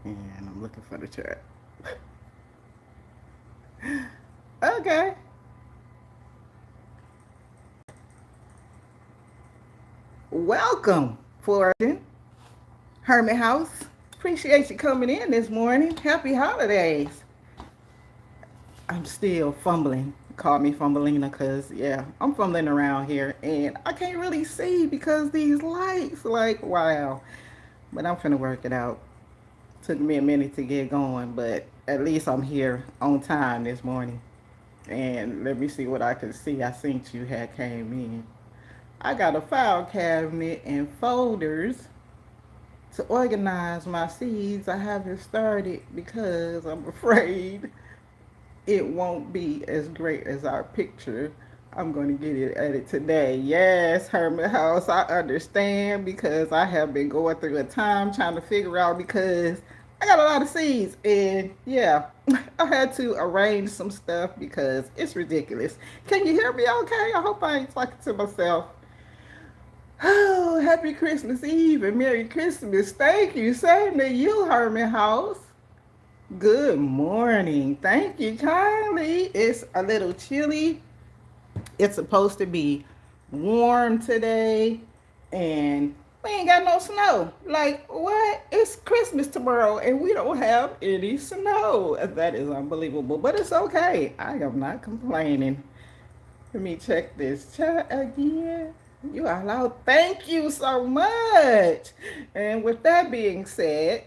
And I'm looking for the chat. Okay. Welcome, Florida Hermit House. Appreciate you coming in this morning. Happy holidays. I'm still fumbling. Call me Fumbleina because, yeah, I'm fumbling around here and I can't really see because these lights, like, wow. But I'm finna work it out. Took me a minute to get going, but at least I'm here on time this morning. And let me see what I can see. I think you had came in. I got a file cabinet and folders to organize my seeds. I haven't started because I'm afraid it won't be as great as our picture. I'm going to get it at it today. Yes, Hermit House, I understand because I have been going through a time trying to figure out because I got a lot of seeds and yeah, I had to arrange some stuff because it's ridiculous. Can you hear me okay? I hope I ain't talking to myself. Oh, happy Christmas Eve and Merry Christmas. Thank you. Same to you, Hermit House. Good morning. Thank you kindly. It's a little chilly. It's supposed to be warm today and we ain't got no snow. Like, what? It's Christmas tomorrow and we don't have any snow. That is unbelievable, but it's okay. I am not complaining. Let me check this chat again. You are loud. Thank you so much. And with that being said,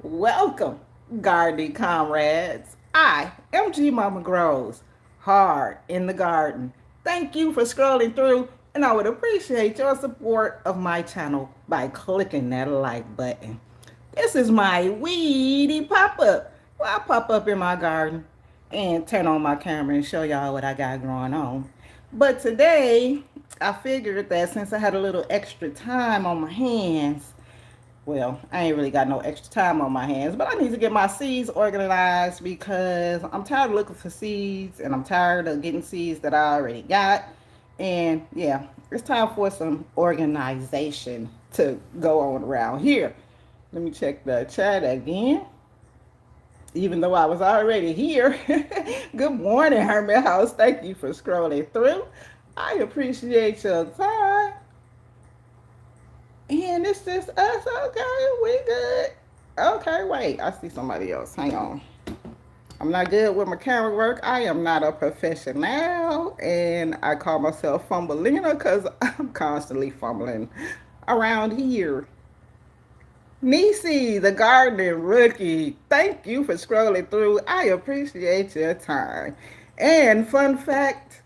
welcome, gardening comrades. I am GMama Growz Hard in the Garden. Thank you for scrolling through, and I would appreciate your support of my channel by clicking that like button. This is my weedy pop-up. Well, I pop up in my garden and turn on my camera and show y'all what I got going on. But today, I figured that since I had a little extra time on my hands, well, I ain't really got no extra time on my hands, but I need to get my seeds organized because I'm tired of looking for seeds and I'm tired of getting seeds that I already got. And yeah, it's time for some organization to go on around here. Let me check the chat again. Even though I was already here. Good morning, Hermit House. Thank you for scrolling through. I appreciate your time. And it's just us. Okay, we good. Okay, wait. I see somebody else. Hang on. I'm not good with my camera work. I am not a professional. And I call myself Fumbleina because I'm constantly fumbling around here. Nisi, the gardening rookie, thank you for scrolling through. I appreciate your time. And fun fact,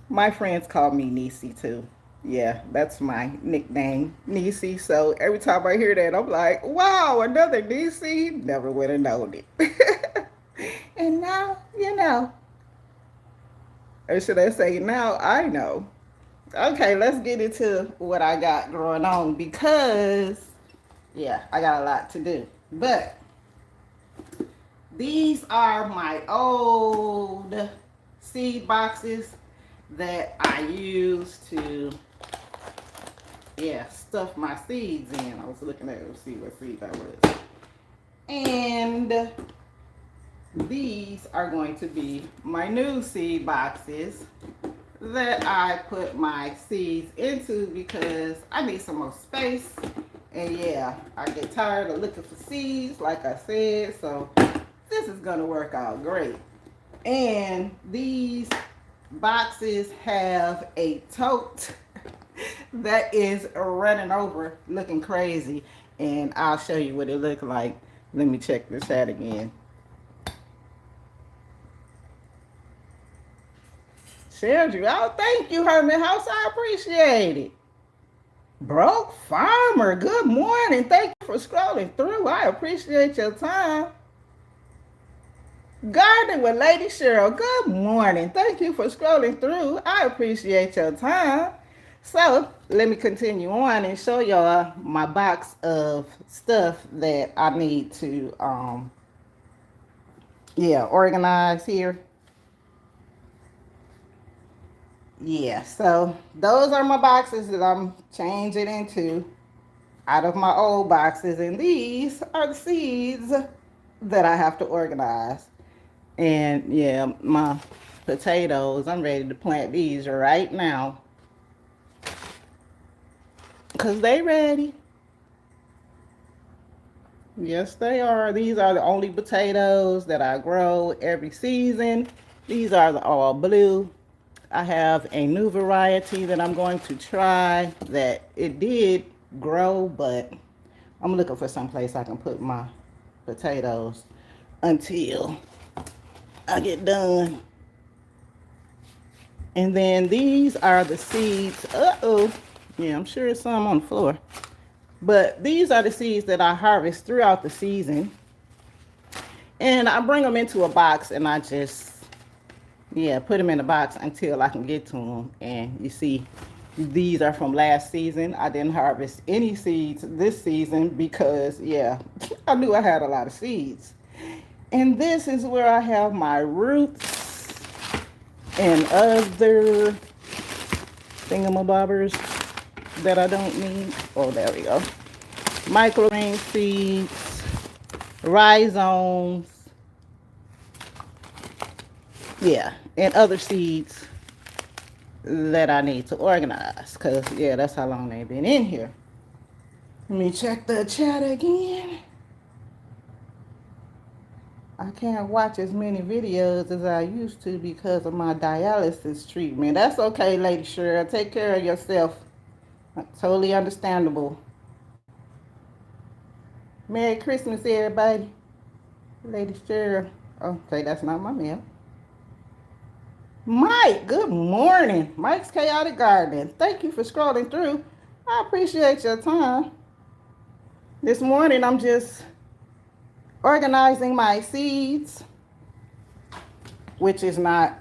my friends call me Nisi too. Yeah, that's my nickname, Nisi. So every time I hear that, I'm like, wow, another Nisi? Never would have known it. And now, you know. Or should I say, now I know. Okay, let's get into what I got going on because yeah, I got a lot to do. But these are my old seed boxes that I use to, yeah, stuff my seeds in. I was looking at it to see what seed that was. And these are going to be my new seed boxes that I put my seeds into because I need some more space. And yeah, I get tired of looking for seeds, like I said, so this is gonna work out great. And these boxes have a tote that is running over, looking crazy. And I'll show you what it looks like. Let me check this out again. Shared you out. Thank you, Hermit House. I appreciate it. Broke Farmer, good morning. Thank you for scrolling through. I appreciate your time. Garden with Lady Cheryl, good morning. Thank you for scrolling through. I appreciate your time. So let me continue on and show y'all my box of stuff that I need to yeah, organize here. Yeah, so those are my boxes that I'm changing into. out of my old boxes, and these are the seeds that I have to organize. And yeah, my potatoes, I'm ready to plant these right now because they ready. Yes, they are. These are the only potatoes that I grow every season. These are the all blue. I have a new variety that I'm going to try that it did grow, but I'm looking for some place I can put my potatoes until I get done. And then these are the seeds. Uh-oh. Yeah, I'm sure there's some on the floor. But these are the seeds that I harvest throughout the season. And I bring them into a box and I just, yeah, put them in a box until I can get to them. And you see, these are from last season. I didn't harvest any seeds this season because, yeah, I knew I had a lot of seeds. And this is where I have my roots and other thingamabobbers that I don't need. Oh, there we go. Microgreen seeds, rhizomes, yeah, and other seeds that I need to organize because, yeah, that's how long they've been in here. Let me check the chat again. I can't watch as many videos as I used to because of my dialysis treatment. That's okay, Lady Cheryl. Take care of yourself. Totally understandable. Merry Christmas, everybody. Lady Cheryl. Okay, that's not my mail. Mike, good morning. Mike's Chaotic Garden. Thank you for scrolling through. I appreciate your time. This morning, I'm just organizing my seeds, which is not,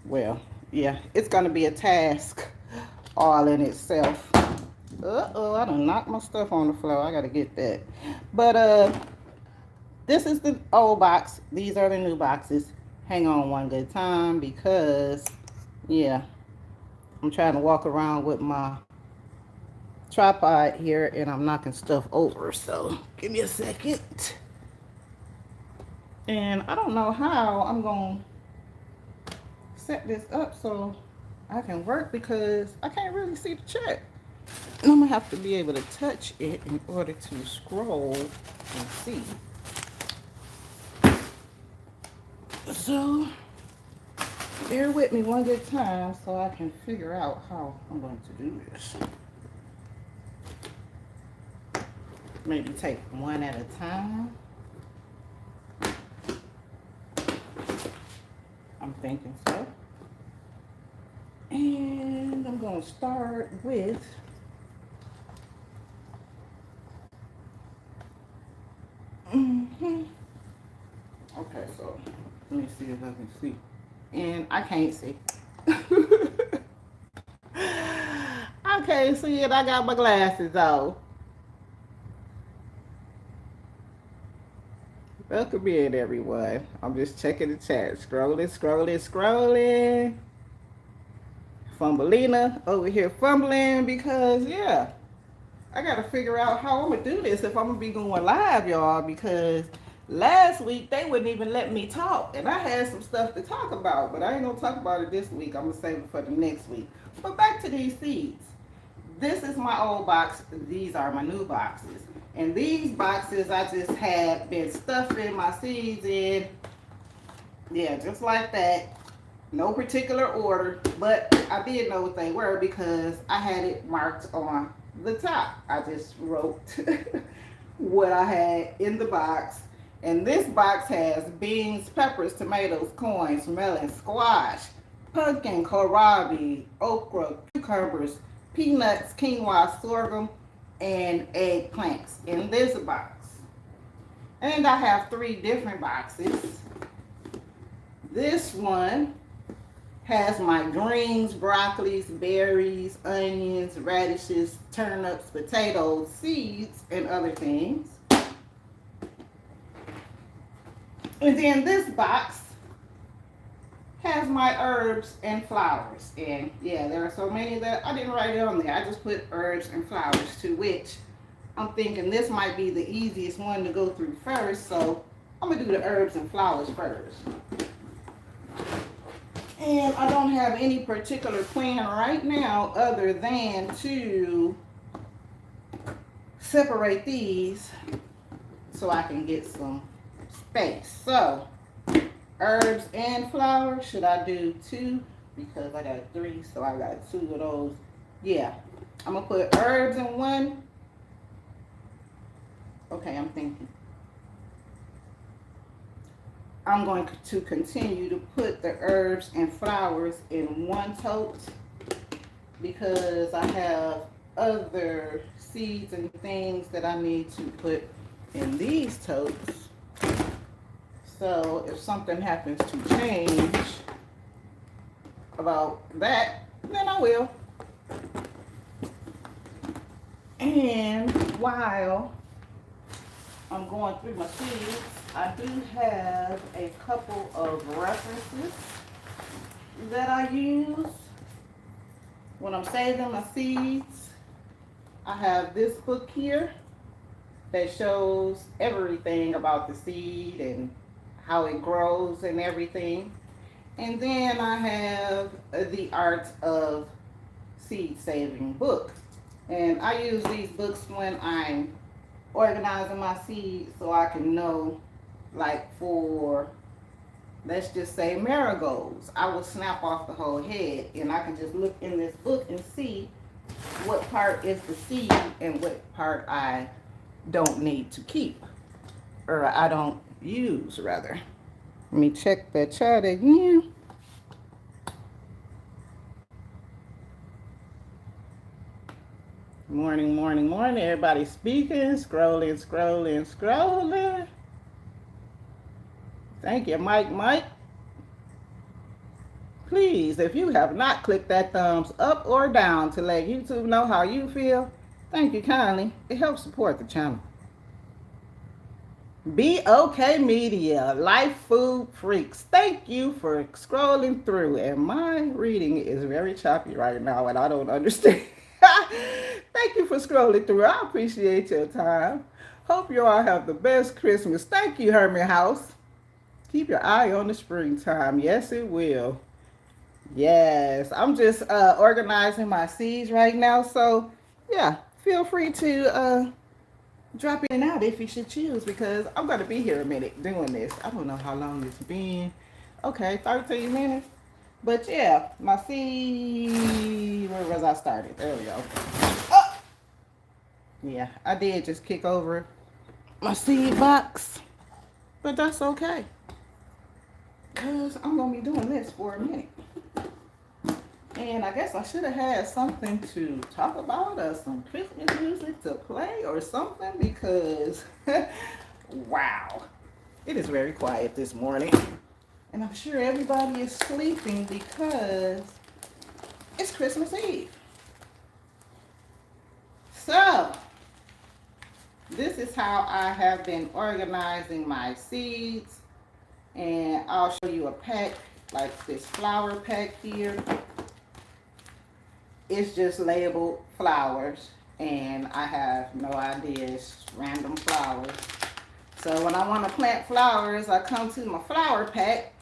well, yeah, it's going to be a task all in itself. Uh-oh, I done knocked my stuff on the floor. I got to get that. But this is the old box. These are the new boxes. Hang on one good time because, yeah, I'm trying to walk around with my tripod here and I'm knocking stuff over. So give me a second. And I don't know how I'm going to set this up so I can work because I can't really see the chat. And I'm going to have to be able to touch it in order to scroll and see. So bear with me one good time so I can figure out how I'm going to do this. Maybe take one at a time. I'm thinking so. And I'm going to start with okay, so let me see if I can see. And I can't see. I can't see it. I got my glasses on. Welcome in, everyone. I'm just checking the chat. Scrolling. Fumbleina over here fumbling because, yeah, I got to figure out how I'm going to do this if I'm going to be going live, y'all, because last week they wouldn't even let me talk, and I had some stuff to talk about, but I ain't going to talk about it this week. I'm going to save it for the next week. But back to these seeds. This is my old box. These are my new boxes. And these boxes I just had been stuffing my seeds in. Yeah, just like that. No particular order, but I did know what they were because I had it marked on the top. I just wrote what I had in the box. And this box has beans, peppers, tomatoes, corns, melon, squash, pumpkin, kohlrabi, okra, cucumbers, peanuts, quinoa, sorghum, and eggplants in this box. And I have 3 different boxes. This one has my greens, broccolis, berries, onions, radishes, turnips, potatoes, seeds, and other things. And then this box has my herbs and flowers. And yeah, there are so many that I didn't write it on there. I just put herbs and flowers, to which I'm thinking this might be the easiest one to go through first, so I'm gonna do the herbs and flowers first. And I don't have any particular plan right now other than to separate these so I can get some space. So herbs and flowers, should I do 2? Because I got 3, so I got 2 of those. Yeah, I'm gonna put herbs in one. Okay, I'm thinking I'm going to continue to put the herbs and flowers in one tote because I have other seeds and things that I need to put in these totes. So if something happens to change about that, then I will. And while I'm going through my seeds, I do have a couple of references that I use when I'm saving my seeds. I have this book here that shows everything about the seed and how it grows and everything. And then I have the Art of Seed Saving book. And I use these books when I'm organizing my seeds so I can know, like for, let's just say marigolds, I will snap off the whole head and I can just look in this book and see what part is the seed and what part I don't need to keep, or I don't use rather. Let me check the chart again. Morning, morning, morning. Everybody speaking, scrolling, scrolling, scrolling. Thank you, Mike. Please, if you have not clicked that thumbs up or down to let YouTube know how you feel, thank you kindly. It helps support the channel. Be Okay Media, Life Food Freaks. Thank you for scrolling through. And my reading is very choppy right now and I don't understand. Thank you for scrolling through. I appreciate your time. Hope you all have the best Christmas. Thank you, Hermit House. Keep your eye on the springtime. Yes, it will. Yes, I'm just organizing my seeds right now. So, yeah, feel free to drop in and out if you should choose because I'm going to be here a minute doing this. I don't know how long it's been. Okay, 13 minutes. But, yeah, my seed, where was I started? There we go. Oh! Yeah, I did just kick over my seed box. But that's okay. Because I'm going to be doing this for a minute. And I guess I should have had something to talk about or some Christmas music to play or something because, wow, it is very quiet this morning. And I'm sure everybody is sleeping because it's Christmas Eve. So, this is how I have been organizing my seeds. And I'll show you a pack, like this flower pack here. It's just labeled flowers, and I have no idea. It's random flowers. So when I want to plant flowers, I come to my flower pack,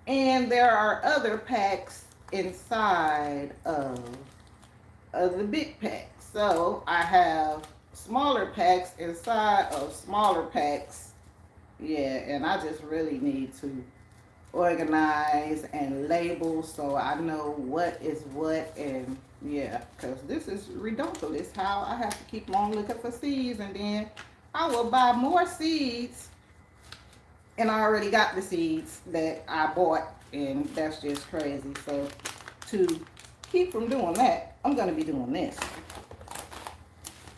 and there are other packs inside of the big pack. So I have smaller packs inside of smaller packs. Yeah, and I just really need to organize and label so I know what is what. And yeah, because this is ridiculous how I have to keep on looking for seeds and then I will buy more seeds and I already got the seeds that I bought, and that's just crazy. So to keep from doing that, I'm going to be doing this.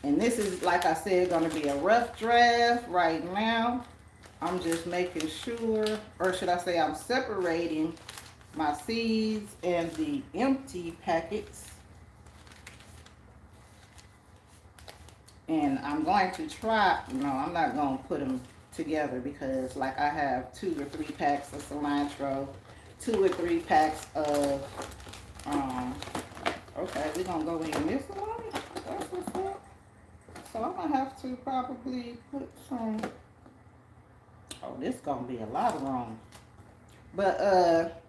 And this is, like I said, going to be a rough draft right now. I'm just making sure, or should I say I'm separating my seeds and the empty packets. And I'm going to try, no, I'm not going to put them together because like I have 2 or 3 packs of cilantro, 2 or 3 packs of, okay, we're going to go in this one. That's what's up. So I'm gonna have to probably put some, oh, this gonna be a lot of room. But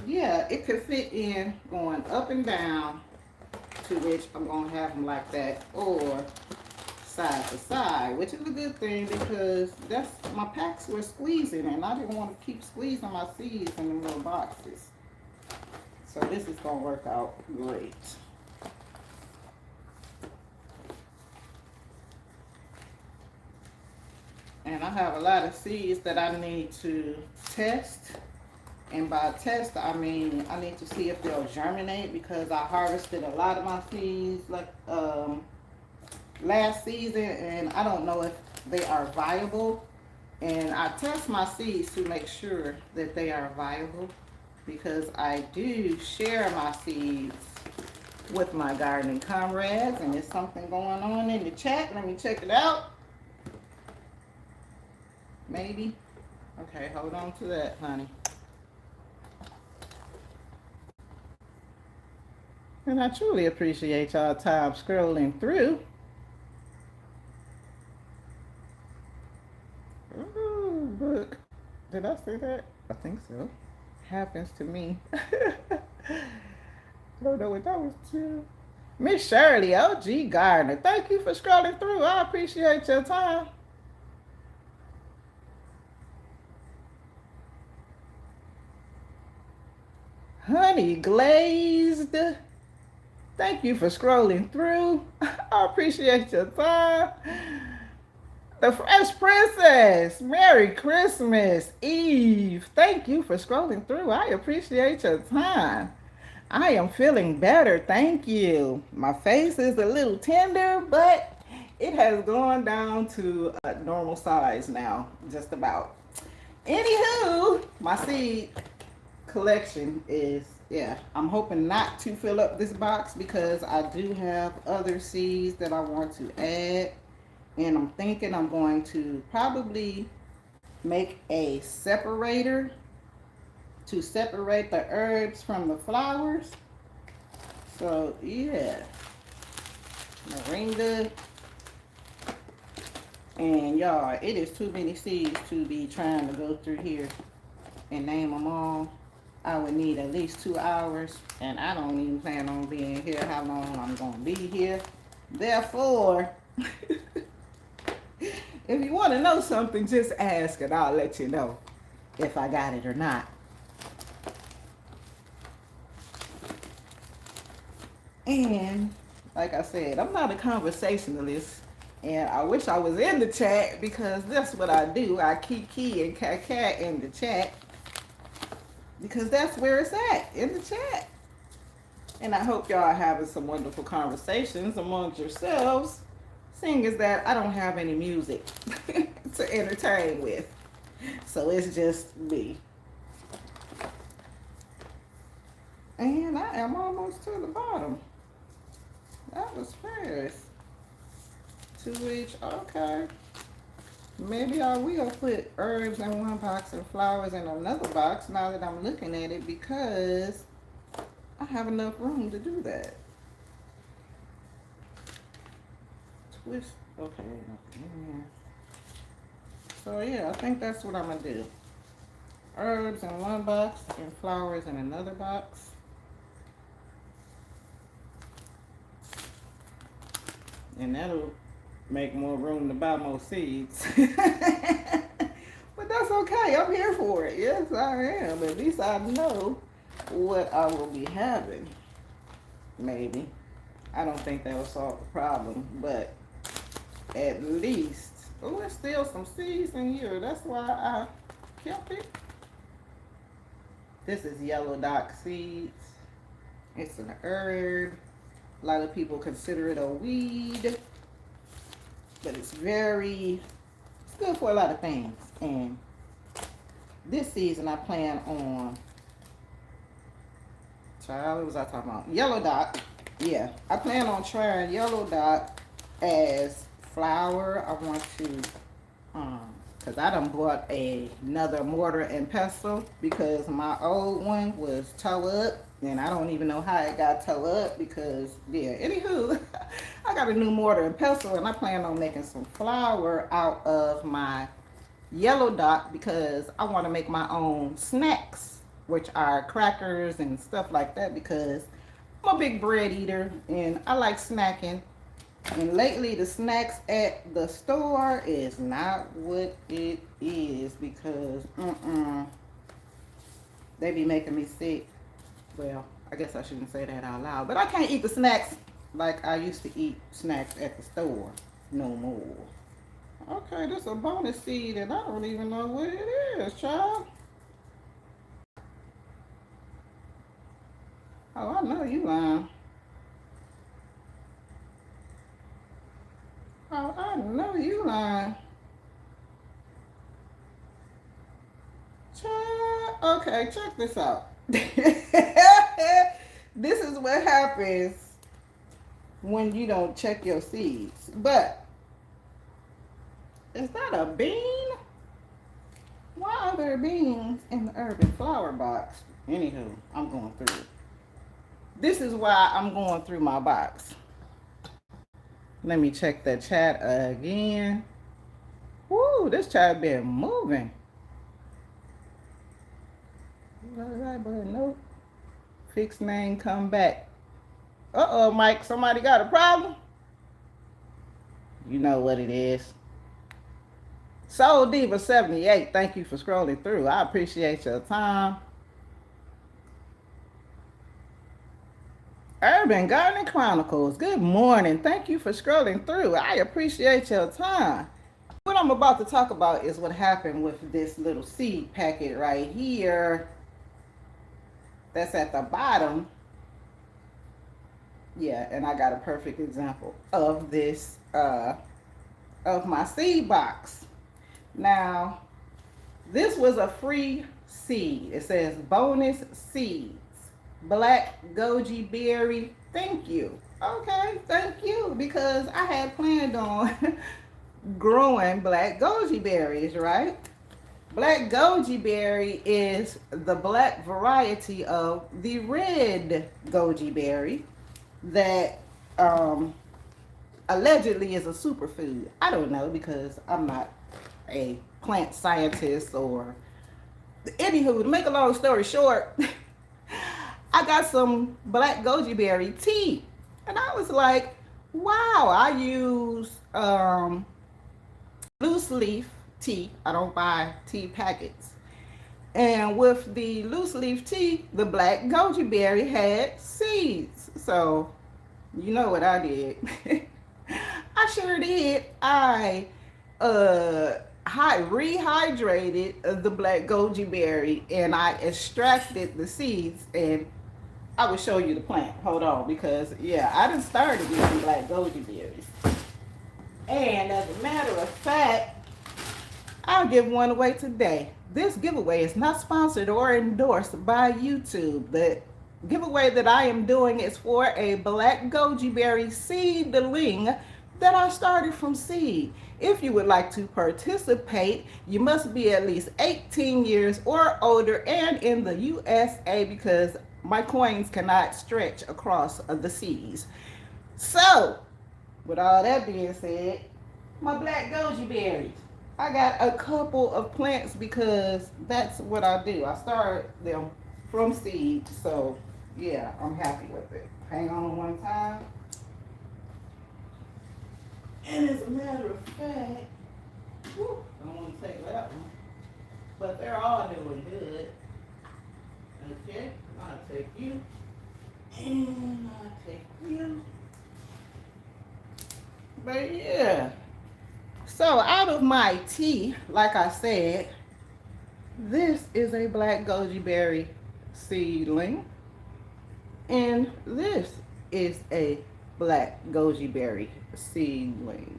yeah, it could fit in going up and down, to which I'm gonna have them like that, or side to side, which is a good thing because that's my packs were squeezing and I didn't want to keep squeezing my seeds in the little boxes. So this is gonna work out great. And I have a lot of seeds that I need to test. And by test, I mean I need to see if they'll germinate because I harvested a lot of my seeds like last season, and I don't know if they are viable. And I test my seeds to make sure that they are viable because I do share my seeds with my gardening comrades. And there's something going on in the chat. Let me check it out. Maybe. Okay, hold on to that, honey. And I truly appreciate y'all time scrolling through. Ooh, look. Did I say that? I think so. Happens to me. I don't know what that was too. Miss Shirley, OG Gardner. Thank you for scrolling through. I appreciate your time. Honey Glazed. Thank you for scrolling through. I appreciate your time. The Fresh Princess. Merry Christmas Eve. Thank you for scrolling through. I appreciate your time. I am feeling better. Thank you. My face is a little tender, but it has gone down to a normal size now, just about. Anywho, my seed collection is, yeah, I'm hoping not to fill up this box because I do have other seeds that I want to add. And I'm thinking I'm going to probably make a separator to separate the herbs from the flowers. So yeah, moringa. And y'all, it is too many seeds to be trying to go through here and name them all. I would need at least 2 hours, and I don't even plan on being here how long I'm going to be here. Therefore, if you want to know something, just ask and I'll let you know if I got it or not. And like I said, I'm not a conversationalist, and I wish I was in the chat because that's what I do. I kiki and cat in the chat because that's where it's at, in the chat. And I hope y'all are having some wonderful conversations amongst yourselves, seeing as that I don't have any music to entertain with. So it's just me. And I am almost to the bottom. That was fast. To which, okay. Maybe I will put herbs in one box and flowers in another box now that I'm looking at it because I have enough room to do that. Twist. Okay. So yeah, I think that's what I'm going to do. Herbs in one box and flowers in another box. And that'll make more room to buy more seeds. But that's okay. I'm here for it. Yes, I am. At least I know what I will be having. Maybe. I don't think that will solve the problem, but at least. Oh, there's still some seeds in here. That's why I kept it. This is yellow dock seeds. It's an herb. A lot of people consider it a weed, but it's good for a lot of things. And this season I plan on, what was I talking about? Yellow dock. Yeah, I plan on trying yellow dock as flour. I want to, because I done bought another mortar and pestle because my old one was toe up. And I don't even know how it got towed up because, yeah, anywho, I got a new mortar and pestle and I plan on making some flour out of my yellow dot because I want to make my own snacks, which are crackers and stuff like that because I'm a big bread eater and I like snacking. And lately the snacks at the store is not what it is because they be making me sick. Well, I guess I shouldn't say that out loud, but I can't eat the snacks like I used to eat snacks at the store no more. Okay, this is a bonus seed and I don't even know what it is, child. Oh, I know you lying. Oh, I know you lying. Child. Okay, check this out. This is what happens when you don't check your seeds. But is that a bean? Why are there beans in the urban flower box? Anywho, I'm going through it. This is why I'm going through my box. Let me check the chat again. Woo, this chat been moving. Right, but nope. Fixed name come back. Uh-oh, Mike, somebody got a problem? You know what it is. Soul Diva 78, thank you for scrolling through. I appreciate your time. Urban Gardening Chronicles, good morning. Thank you for scrolling through. I appreciate your time. What I'm about to talk about is what happened with this little seed packet right here that's at the bottom. Yeah, and I got a perfect example of this, of my seed box. Now, this was a free seed. It says bonus seeds. Black goji berry. Thank you. Okay, thank you. Because I had planned on growing black goji berries, right? Black goji berry is the black variety of the red goji berry that allegedly is a superfood. I don't know because I'm not a plant scientist or anywho. To make a long story short, I got some black goji berry tea and I was like, wow. I use loose leaf tea. I don't buy tea packets. And with the loose leaf tea, the black goji berry had seeds. So you know what I did. I sure did. I rehydrated the black goji berry and I extracted the seeds, and I will show you the plant. Hold on, because yeah, I done started using black goji berries. And as a matter of fact, I'll give one away today. This giveaway is not sponsored or endorsed by YouTube. The giveaway that I am doing is for a black goji berry seedling that I started from seed. If you would like to participate, you must be at least 18 years or older and in the USA because my coins cannot stretch across the seas. So, with all that being said, my black goji berries. I got a couple of plants because that's what I do. I start them from seed. So, yeah, I'm happy with it. Hang on one time. And as a matter of fact, whew, I don't want to take that one, but they're all doing good. Okay, I'll take you, and I'll take you. But yeah, so out of my tea, like I said, this is a black goji berry seedling, and this is a black goji berry seedling.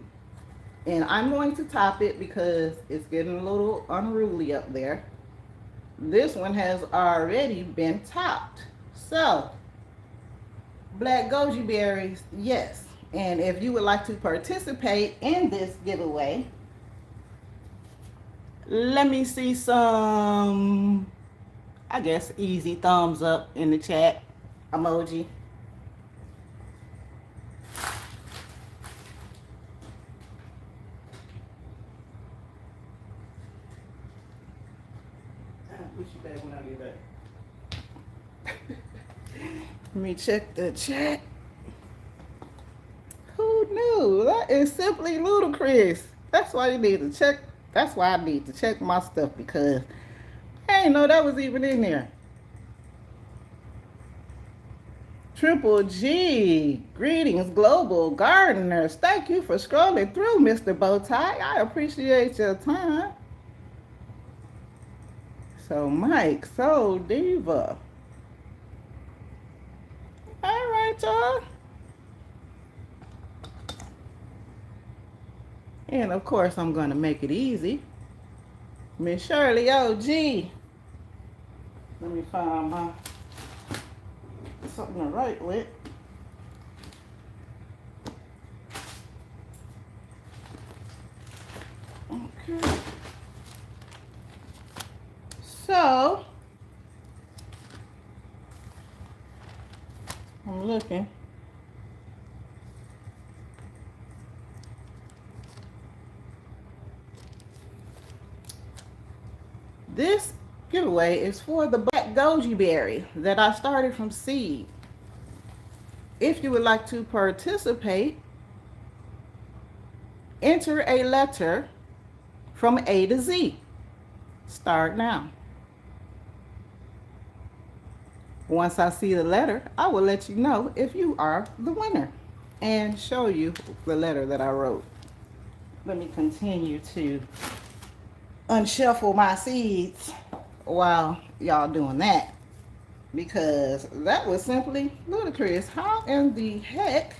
And I'm going to top it because it's getting a little unruly up there. This one has already been topped. So, black goji berries, yes. And if you would like to participate in this giveaway, let me see some, I guess, easy thumbs up in the chat. emoji. I'll put you back when I get back. Let me check the chat. Who knew? That is simply ludicrous. That's why you need to check. That's why I need to check my stuff, because I didn't know that was even in there. Triple G, greetings, global gardeners. Thank you for scrolling through, Mr. Bowtie. I appreciate your time. So, Mike, so Diva. All right, y'all. And of course, I'm going to make it easy. Miss Shirley OG. Let me find my something to write with. Okay. So, I'm looking. This giveaway is for the black goji berry that I started from seed. If you would like to participate, enter a letter from A to Z. Start now. Once I see the letter, I will let you know if you are the winner and show you the letter that I wrote. Let me continue to unshuffle my seeds while y'all doing that, because that was simply ludicrous. How in the heck?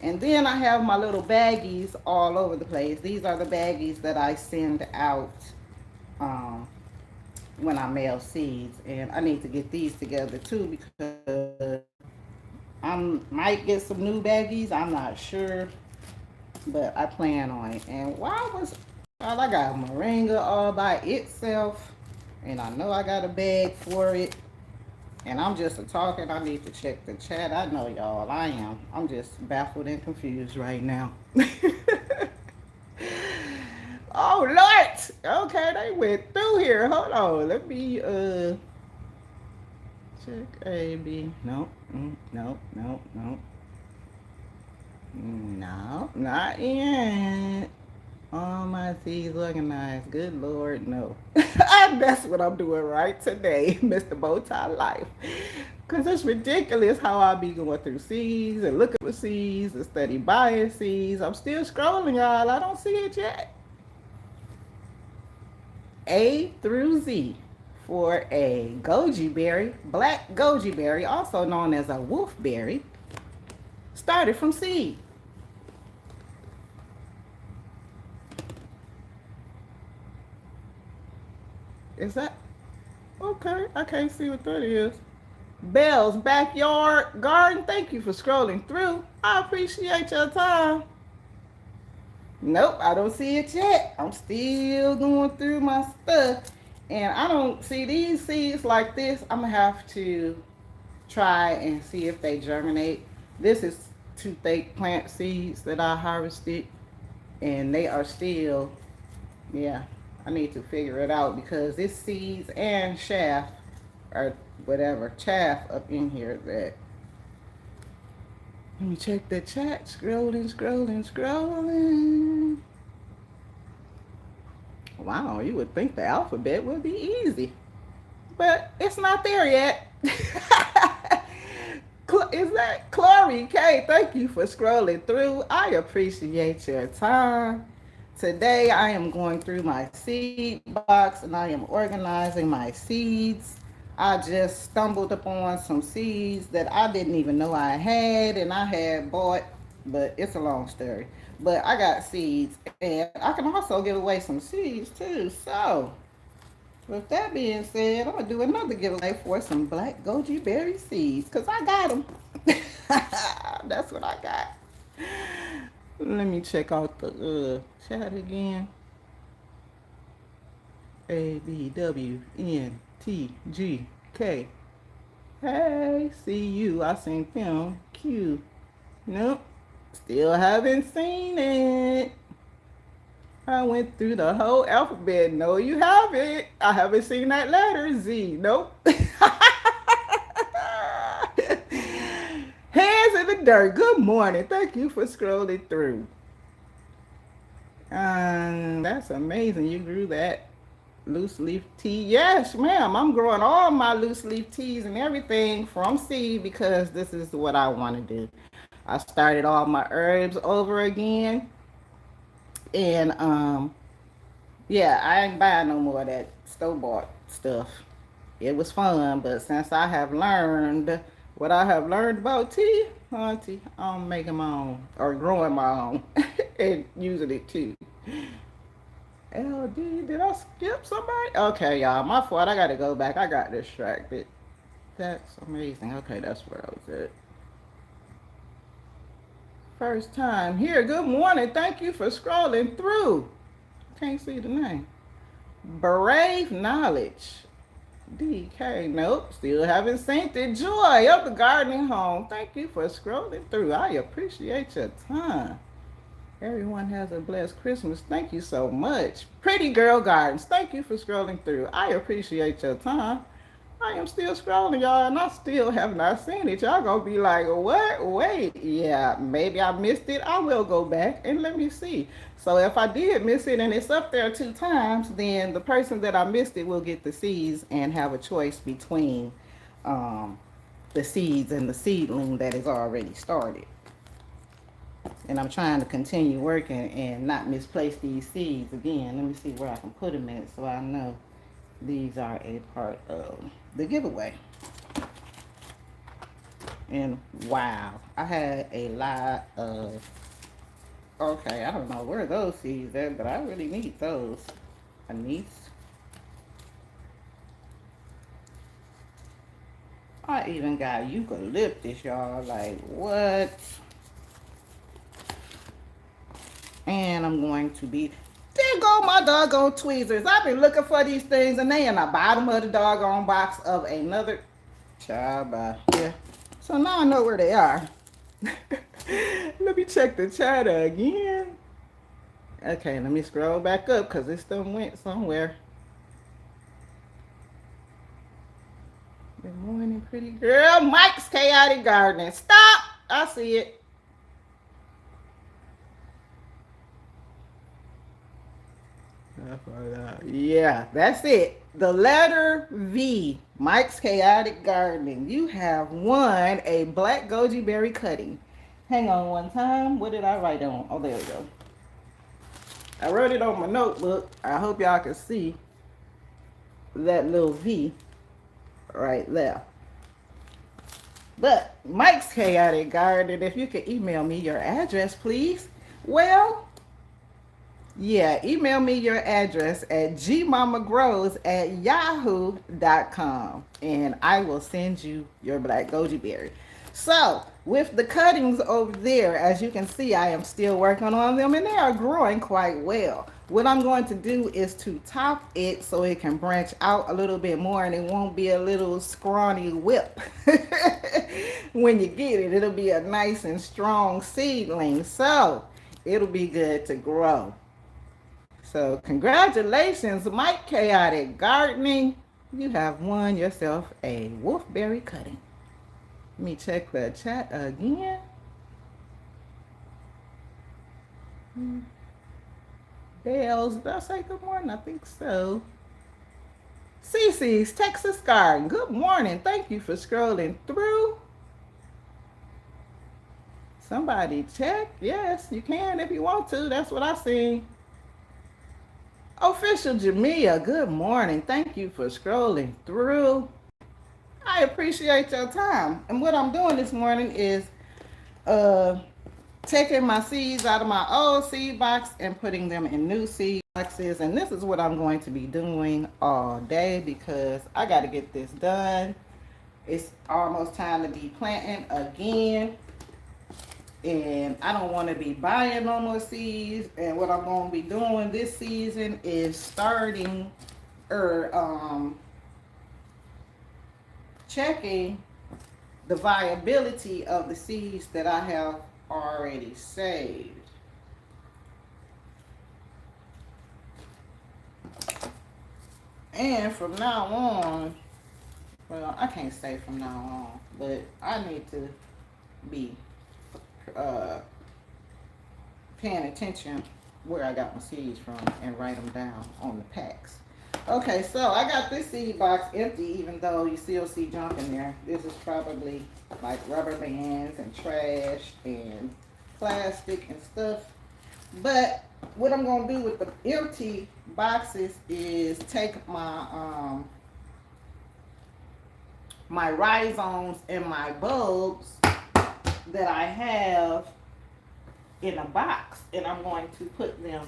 And then I have my little baggies all over the place. These are the baggies that I send out when I mail seeds, and I need to get these together too, because I might get some new baggies. I'm not sure, but I plan on it. And why was all I got moringa all by itself, and I know I got a bag for it, and I'm just a talking. I need to check the chat. I know y'all, I am. I'm just baffled and confused right now. Oh Lord! Okay, they went through here. Hold on, let me check A, B. Nope, nope, nope, nope. No, not yet. All my seeds organized. Good Lord, no. That's what I'm doing right today, Mr. Bowtie Life. Because it's ridiculous how I be going through seeds and looking for seeds and study buying seeds. I'm still scrolling, y'all. I don't see it yet. A through Z for a goji berry, black goji berry, also known as a wolfberry, started from seed. Is that okay? I can't see what that is. Bell's Backyard Garden, thank you for scrolling through. I appreciate your time. Nope, I don't see it yet. I'm still going through my stuff, and I don't see these seeds like this. I'm gonna have to try and see if they germinate. This is toothache plant seeds that I harvested, and they are still, yeah, I need to figure it out, because this seeds and chaff, or whatever, chaff up in here that. Let me check the chat. Scrolling, scrolling, scrolling. Wow, you would think the alphabet would be easy, but it's not there yet. Is that Chloe K? Thank you for scrolling through. I appreciate your time. Today I am going through my seed box and I am organizing my seeds. I just stumbled upon some seeds that I didn't even know I had, and I had bought, but it's a long story. But I got seeds, and I can also give away some seeds too. So, with that being said, I'm going to do another giveaway for some black goji berry seeds, because I got them. That's what I got. Let me check out the chat again. A, B, W, N, T, G, K. Hey, see you. I seen them. Q. Nope. Still haven't seen it. I went through the whole alphabet. No, you haven't. I haven't seen that letter Z. Nope. Hands in the dirt. Good morning. Thank you for scrolling through. That's amazing. You grew that loose leaf tea. Yes, ma'am. I'm growing all my loose leaf teas and everything from seed because this is what I want to do. I started all my herbs over again. And yeah, I ain't buying no more of that store-bought stuff. It was fun, but since I have learned what I have learned about tea, auntie, I'm making my own or growing my own and using it too. LD, did I skip somebody? Okay, y'all, my fault. I gotta go back. I got distracted. That's amazing. Okay, that's where I was at. First time here. Good morning. Thank you for scrolling through. Can't see the name. Brave Knowledge. DK. Nope. Still haven't seen it. Joy of the Gardening Home. Thank you for scrolling through. I appreciate your time. Everyone has a blessed Christmas. Thank you so much. Pretty Girl Gardens. Thank you for scrolling through. I appreciate your time. I am still scrolling, y'all, and I still have not seen it. Y'all gonna be like, what? Wait, yeah, maybe I missed it. I will go back and let me see. So if I did miss it and it's up there 2 times, then the person that I missed it will get the seeds and have a choice between the seeds and the seedling that is already started. And I'm trying to continue working and not misplace these seeds again. Let me see where I can put them at so I know these are a part of the giveaway. And wow, I had a lot of, okay, I don't know where those seeds are, but I really need those. I even got eucalyptus, y'all. Like, what? And I'm going to be, there go my doggone tweezers. I've been looking for these things and they in the bottom of the doggone box of another child by here. So now I know where they are. Let me check the chat again. Okay, let me scroll back up because this stuff went somewhere. Good morning, pretty girl. Mike's Chaotic Gardening. Stop! I see it. Yeah, that's it. The letter V, Mike's Chaotic Gardening. You have won a black goji berry cutting. Hang on one time. What did I write on? Oh, there we go. I wrote it on my notebook. I hope y'all can see that little V right there. But Mike's Chaotic Garden, if you could email me your address, please. Well, yeah, email me your address at gmamagrowz@yahoo.com and I will send you your black goji berry. So, with the cuttings over there, as you can see, I am still working on them and they are growing quite well. What I'm going to do is to top it so it can branch out a little bit more and it won't be a little scrawny whip. When you get it, it'll be a nice and strong seedling. So, it'll be good to grow. So congratulations, Mike Chaotic Gardening. You have won yourself a wolfberry cutting. Let me check the chat again. Bells, did I say good morning? I think so. Cece's Texas Garden. Good morning. Thank you for scrolling through. Somebody check. Yes, you can if you want to. That's what I see. Official Jamia, good morning. Thank you for scrolling through. I appreciate your time. And what I'm doing this morning is taking my seeds out of my old seed box and putting them in new seed boxes. And this is what I'm going to be doing all day because I got to get this done. It's almost time to be planting again. And I don't want to be buying no more seeds. And what I'm going to be doing this season is starting or checking the viability of the seeds that I have already saved. And from now on, well, I can't say from now on, but I need to be paying attention where I got my seeds from and write them down on the packs. Okay, so I got this seed box empty, even though you still see junk in there. This is probably like rubber bands and trash and plastic and stuff. But what I'm gonna do with the empty boxes is take my my rhizomes and my bulbs that I have in a box, and I'm going to put them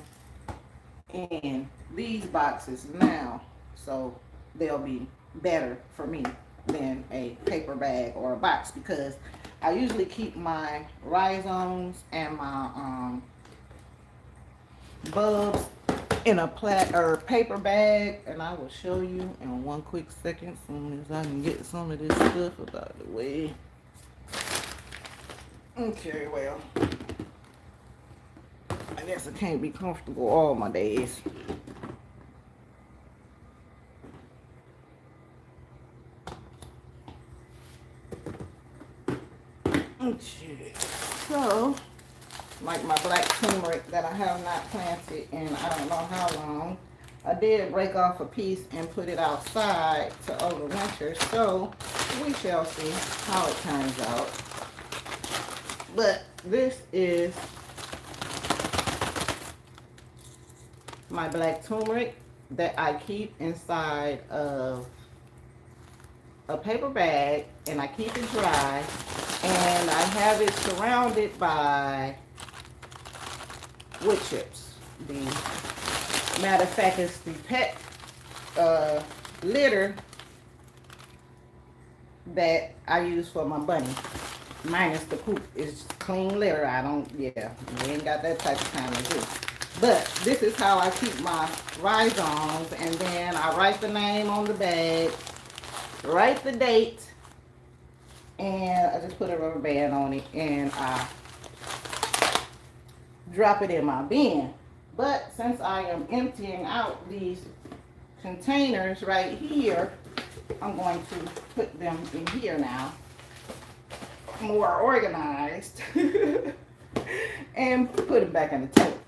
in these boxes now, so they'll be better for me than a paper bag or a box, because I usually keep my rhizomes and my bulbs in a paper bag, and I will show you in one quick second as soon as I can get some of this stuff out of the way. Okay, well, I guess I can't be comfortable all my days. Okay, so like my black turmeric that I have not planted in I don't know how long, I did break off a piece and put it outside to overwinter, so we shall see how it turns out. But this is my black turmeric that I keep inside of a paper bag, and I keep it dry, and I have it surrounded by wood chips. The matter of fact, it's the pet litter that I use for my bunny. Minus the poop. It's clean litter. I don't, yeah, we ain't got that type of time to do. But this is how I keep my rhizomes, and then I write the name on the bag, write the date, and I just put a rubber band on it, and I drop it in my bin. But since I am emptying out these containers right here, I'm going to put them in here now, more organized, and put it back in the tote.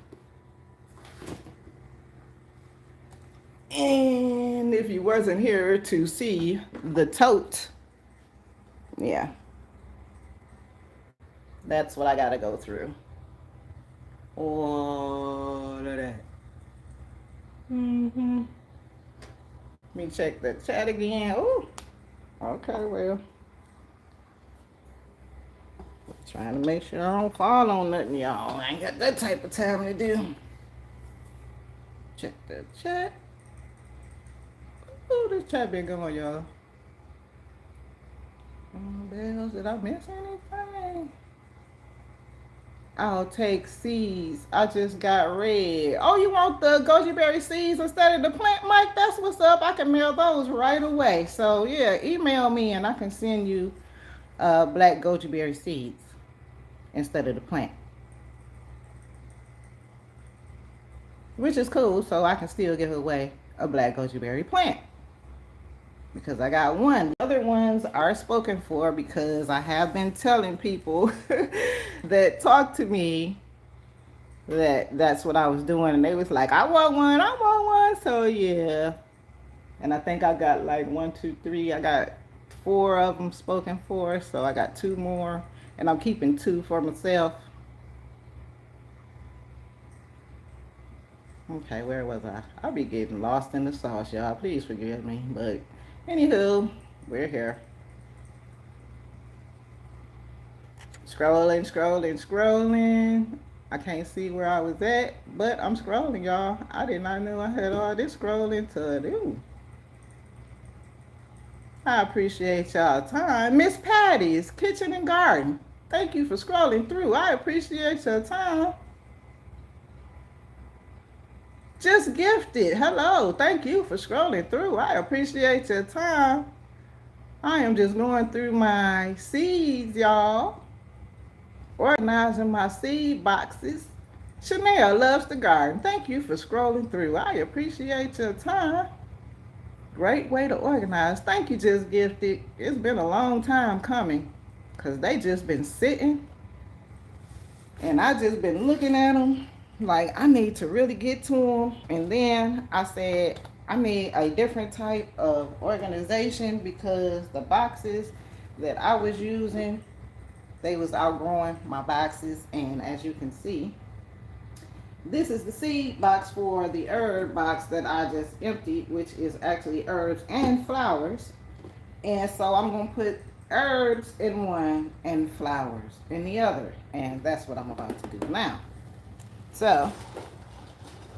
And if you wasn't here to see the tote, yeah, that's what I gotta go through. All of that. Let me check the chat again. Oh, okay, well, trying to make sure I don't fall on nothing, y'all. I ain't got that type of time to do. Check the chat. Oh, this chat been going, y'all. Bells, did I miss anything? I'll take seeds. I just got red. Oh, you want the goji berry seeds instead of the plant, Mike? That's what's up. I can mail those right away. So yeah, email me and I can send you black goji berry seeds instead of the plant, which is cool. So I can still give away a black goji berry plant, because I got one. The other ones are spoken for, because I have been telling people that talk to me that that's what I was doing, and they was like, I want one, I want one. So yeah, and I think I got like 1, 2, 3. I got 4 of them spoken for, so I got 2 more, and I'm keeping 2 for myself. Okay, where was I? I'll be getting lost in the sauce, y'all. Please forgive me, but anywho, we're here. Scrolling, scrolling, scrolling. I can't see where I was at, but I'm scrolling, y'all. I did not know I had all this scrolling to do. I appreciate y'all time. Miss Patty's Kitchen and Garden. Thank you for scrolling through. I appreciate your time. Just gifted. Hello. Thank you for scrolling through. I appreciate your time. I am just going through my seeds, y'all. Organizing my seed boxes. Chanel loves the garden. Thank you for scrolling through. I appreciate your time. Great way to organize. Thank you, Just Gifted. It's been a long time coming because they just been sitting and I just been looking at them like I need to really get to them. And then I said I need a different type of organization because the boxes that I was using, they was outgrowing my boxes. And as you can see, this is the seed box for the herb box that I just emptied, which is actually herbs and flowers. And so I'm going to put herbs in one and flowers in the other. And that's what I'm about to do now. So,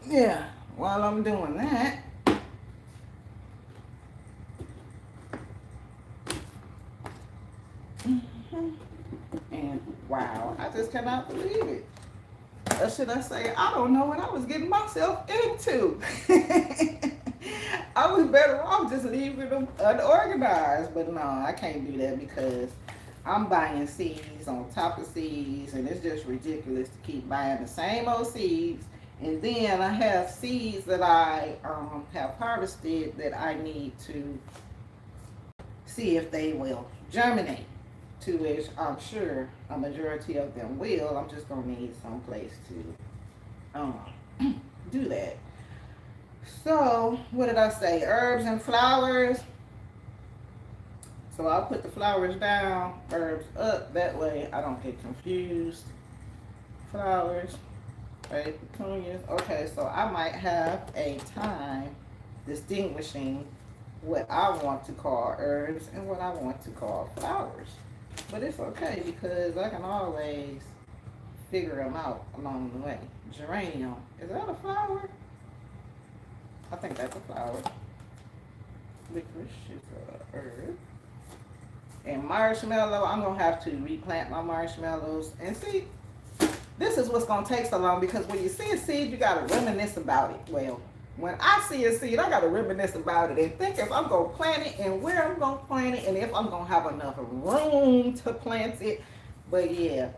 yeah, while I'm doing that, and wow, I just cannot believe it. Or should I say, I don't know what I was getting myself into. I was better off just leaving them unorganized. But no, I can't do that because I'm buying seeds on top of seeds. And it's just ridiculous to keep buying the same old seeds. And then I have seeds that I have harvested that I need to see if they will germinate. To which I'm sure a majority of them will. I'm just going to need some place to do that. So, what did I say? Herbs and flowers. So I'll put the flowers down, herbs up. That way I don't get confused. Flowers, right? Petunias. Okay, so I might have a time distinguishing what I want to call herbs and what I want to call flowers. But it's okay because I can always figure them out along the way. Geranium. Is that a flower? I think that's a flower. Licorice is a herb. And marshmallow, I'm going to have to replant my marshmallows. And see, this is what's going to take so long because when you see a seed, you got to reminisce about it. Well, when I see a seed, I got to reminisce about it and think if I'm going to plant it and where I'm going to plant it and if I'm going to have enough room to plant it. But yeah,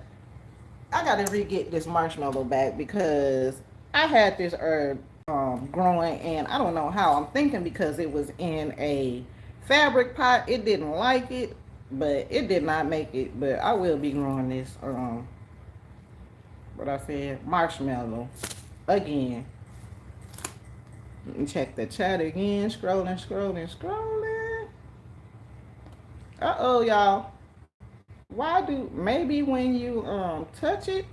I got to re-get this marshmallow back because I had this herb growing and I don't know how. I'm thinking because it was in a fabric pot. It didn't like it, but it did not make it. But I will be growing this, what I said, marshmallow again. Check the chat again. Scrolling. Uh-oh, y'all. Why do, maybe when you touch it,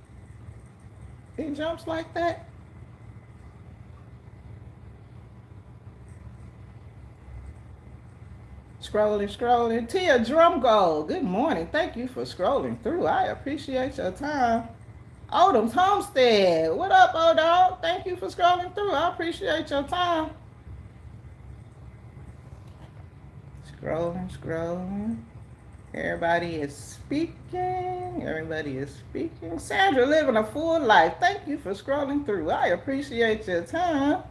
it jumps like that? Scrolling. Tia Drum Gold, good morning. Thank you for scrolling through. I appreciate your time. Odom's Homestead. What up, Odom? Thank you for scrolling through. I appreciate your time. Scrolling. Everybody is speaking. Sandra living a full life. Thank you for scrolling through. I appreciate your time.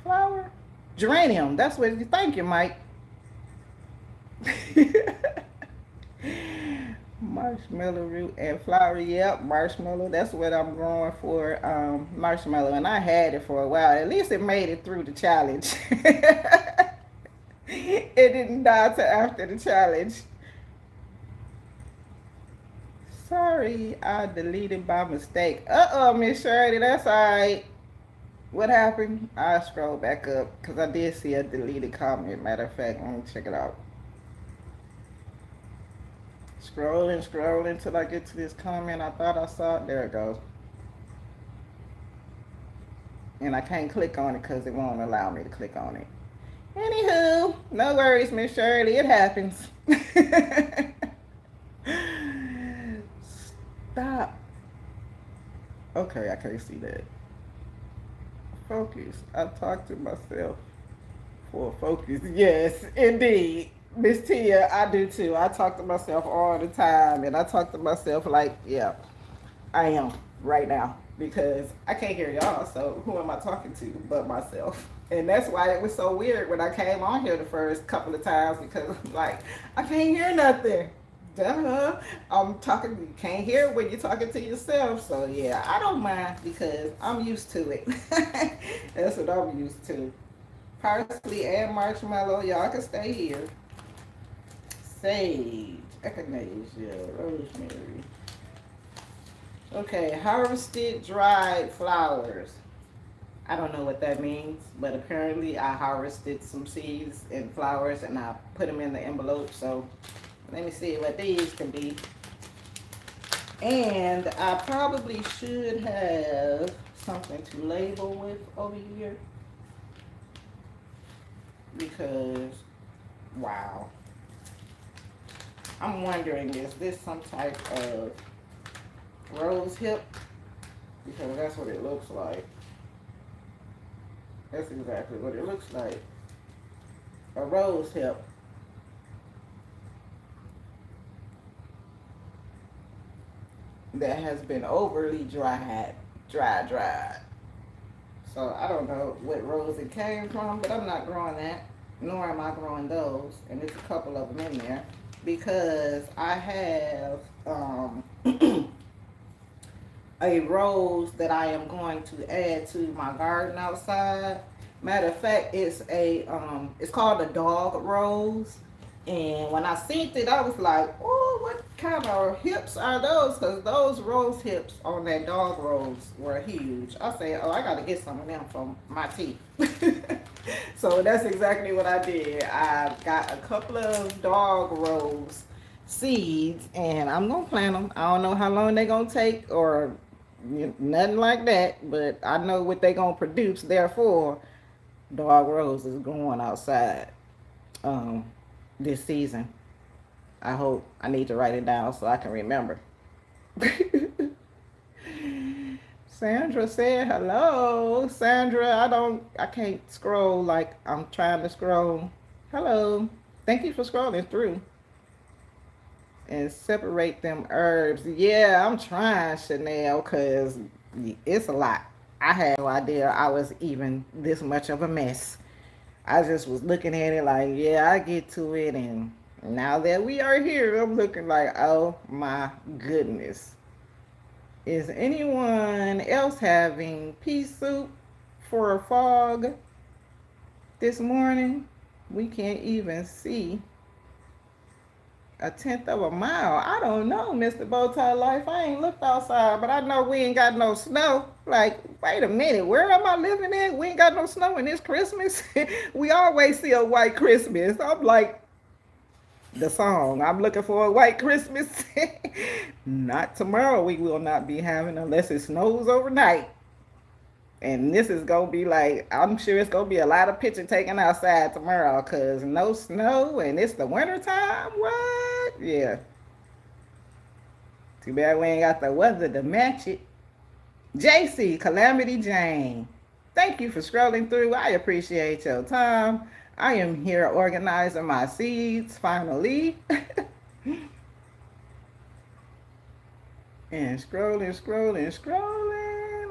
Flower. Geranium. That's what you thank you, Mike. Marshmallow root and flower. Yep, marshmallow. That's what I'm growing for. Marshmallow, and I had it for a while. At least it made it through the challenge. It didn't die till after the challenge. Sorry, I deleted by mistake. Uh-oh, Miss Shirley, that's all right. What happened? I scroll back up because I did see a deleted comment. Matter of fact, let me check it out. Scrolling till I get to this comment. I thought I saw it. There it goes. And I can't click on it because it won't allow me to click on it. Anywho, no worries, Miss Shirley. It happens. Stop. Okay, I can't see that. Focus. I talk to myself for focus. Yes, indeed. Miss Tia, I do too. I talk to myself all the time. And I talk to myself like, yeah, I am right now. because I can't hear y'all. So who am I talking to but myself? And that's why it was so weird when I came on here the first couple of times, because I'm like, I can't hear nothing. Duh. I'm talking, you can't hear it when you're talking to yourself. So yeah, I don't mind because I'm used to it. That's what I'm used to. Parsley and marshmallow, y'all can stay here. Sage, echinacea, rosemary. Okay, harvested dried flowers. I don't know what that means, but apparently I harvested some seeds and flowers and I put them in the envelope. So let me see what these can be. And I probably should have something to label with over here, because, wow. I'm wondering, is this some type of rose hip? Because that's what it looks like. That's exactly what it looks like. A rose hip. That has been overly dried. So I don't know what rose it came from, but I'm not growing that. Nor am I growing those. And there's a couple of them in there. Because I have a rose that I am going to add to my garden outside. Matter of fact, it's called a dog rose. And when I seen it, I was like, oh, what kind of hips are those? Because those rose hips on that dog rose were huge. I said, oh, I got to get some of them from my teeth. So that's exactly what I did. I got a couple of dog rose seeds, and I'm going to plant them. I don't know how long they're going to take or nothing like that, but I know what they're going to produce. Therefore, dog rose is going outside. This season. I hope. I need to write it down so I can remember. Sandra said hello. Sandra, I can't scroll like I'm trying to scroll. Hello. Thank you for scrolling through. And separate them herbs. Yeah, I'm trying, Chanel, because it's a lot. I had no idea I was even this much of a mess. I just was looking at it like, yeah, I get to it. And now that we are here, I'm looking like, oh my goodness. Is anyone else having pea soup for a fog this morning? We can't even see a tenth of a mile. I don't know, Mr. Bowtie Life. I ain't looked outside, but I know we ain't got no snow. Like, wait a minute, where am I living at? We ain't got no snow in this Christmas. We always see a white Christmas. I'm like, the song, I'm looking for a white Christmas. Not tomorrow, we will not be having unless it snows overnight. And this is going to be like, I'm sure it's going to be a lot of picture taken outside tomorrow because no snow and it's the winter time. What? Yeah. Too bad we ain't got the weather to match it. JC, Calamity Jane. Thank you for scrolling through. I appreciate your time. I am here organizing my seeds finally. And scrolling.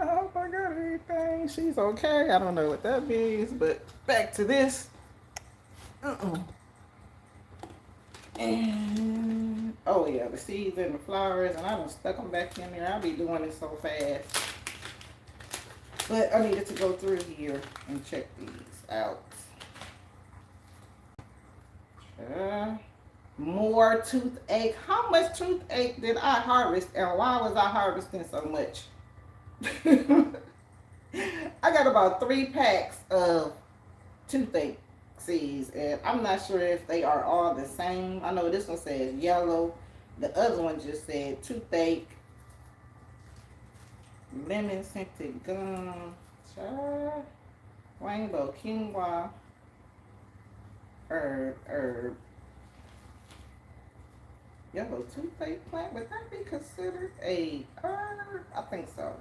I hope I got everything. She's okay. I don't know what that means, but back to this. And oh yeah, the seeds and the flowers, and I done stuck them back in there. I'll be doing it so fast. But I needed to go through here and check these out. More toothache. How much toothache did I harvest, and why was I harvesting so much? I got about 3 packs of toothache seeds, and I'm not sure if they are all the same. I know this one says yellow. The other one just said toothache, lemon scented gum, rainbow quinoa, herb. Yellow toothache plant, would that be considered a herb? I think so.